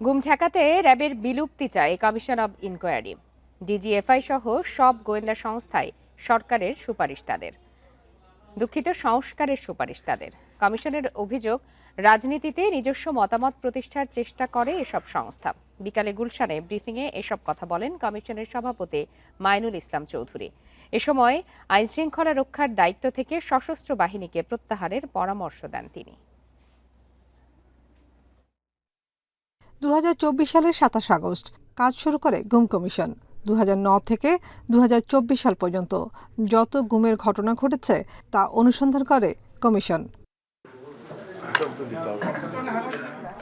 গুম ঠেকাতে র্যাবের বিলুপ্তি চায় কমিশন অব ইনকোয়ারি। ডিজিএফআই সহ সব গোয়েন্দা সংস্থায় সংস্কারের সুপারিশ তাদের। কমিশনের অভিযোগ, রাজনীতিতে নিজস্ব মতামত প্রতিষ্ঠার চেষ্টা করে এসব সংস্থা। বিকালে গুলশানে ব্রিফিংয়ে এসব কথা বলেন কমিশনের সভাপতি মাইনুল ইসলাম চৌধুরী। এ সময় আইনশৃঙ্খলা রক্ষার দায়িত্ব থেকে সশস্ত্র বাহিনীকে প্রত্যাহারের পরামর্শ দেন তিনি। 2024 সালের 27 আগস্ট কাজ শুরু করে গুম কমিশন। 2009 থেকে 2024 সাল পর্যন্ত যত গুমের ঘটনা ঘটেছে তা অনুসন্ধান করে কমিশন।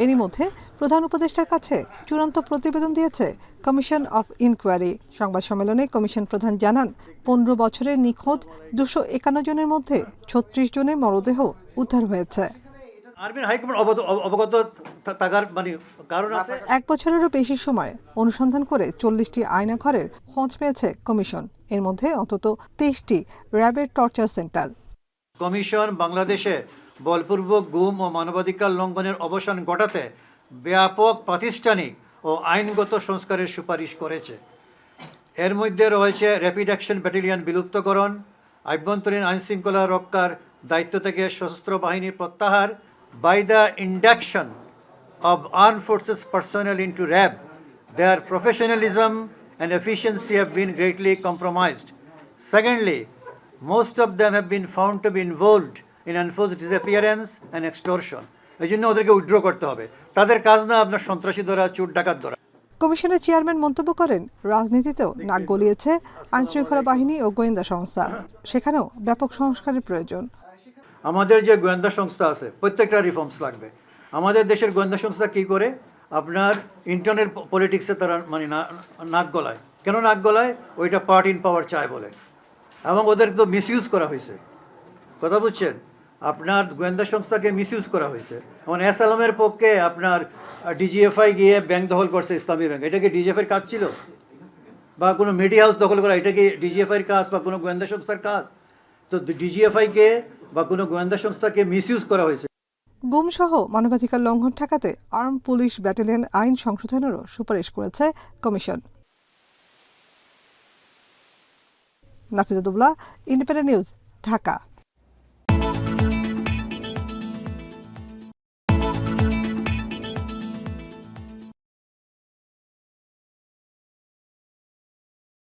এরই মধ্যে প্রধান উপদেষ্টার কাছে চূড়ান্ত প্রতিবেদন দিয়েছে কমিশন অফ ইনকোয়ারি। সংবাদ সম্মেলনে কমিশন প্রধান জানান, 15 বছরে নিখোঁজ 251 জনের মধ্যে 36 জনের মরদেহ উদ্ধার হয়েছে। এক বছরেরও বেশি সময় অনুসন্ধান করে 40টি আয়নাঘরের খোঁজ পেয়েছে কমিশন। এর মধ্যে অন্তত 23টি র্যাবের টর্চার সেন্টার। কমিশন বাংলাদেশে বলপূর্বক গুম ও মানবাধিকার লঙ্ঘনের অবসান ঘটাতে ব্যাপক প্রাতিষ্ঠানিক ও আইনগত সংস্কারের সুপারিশ করেছে। এর মধ্যে রয়েছে র্যাপিড অ্যাকশন ব্যাটালিয়ন বিলুপ্তকরণ, আভ্যন্তরীণ আইনশৃঙ্খলা রক্ষার দায়িত্ব থেকে সশস্ত্র বাহিনীর প্রত্যাহার, by the induction of armed forces personnel into RAB, their professionalism and efficiency have been greatly compromised. Secondly, most of them have been found to be involved in enforced disappearance and extortion. এই জন্য ওদেরকে withdraw করতে হবে। তাদের কাজ না আপনার সন্ত্রাসী ধরা, চোর ডাকাত ধরা। কমিশনের চেয়ারম্যান মন্তব্য করেন, রাজনীতিতেও নাক গলিয়েছে আইনশৃঙ্খলা বাহিনী ও গোয়েন্দা সংস্থা। সেখানেও ব্যাপক সংস্কারের প্রয়োজন। আমাদের যে গোয়েন্দা সংস্থা আছে প্রত্যেকটা রিফর্মস লাগবে। আমাদের দেশের গোয়েন্দা সংস্থা কি করে, আপনার ইন্টারনাল পলিটিক্সে তারা মানে নাক গলায়। কেন নাক গলায়? ওইটা পার্ট ইন পাওয়ার চায় বলে, এবং ওদের তো মিসইউজ করা হয়েছে। কথা বুঝছেন? আপনার গোয়েন্দা সংস্থাকে মিসইউজ করা হয়েছে। যেমন এস আলমের পক্ষে আপনার ডিজিএফআই গিয়ে ব্যাংক দখল করছে, ইসলামী ব্যাংক। এটা কি ডিজিএফআইয়ের কাজ ছিল? বা কোনো মিডিয়া হাউস দখল করা, এটা কি ডিজিএফআইয়ের কাজ বা কোনো গোয়েন্দা সংস্থার কাজ? তো ডিজিএফআইকে বা কোনো গোয়েন্দা সংস্থাকে মিসইউজ করা হয়েছে। গুম সহ মানবাধিকার লঙ্ঘন ঠেকাতে আর্ম পুলিশ ব্যাটালিয়ন আইন সংশোধনেরও সুপারিশ করেছে কমিশন। Nafizatullah, independent news, Dhaka.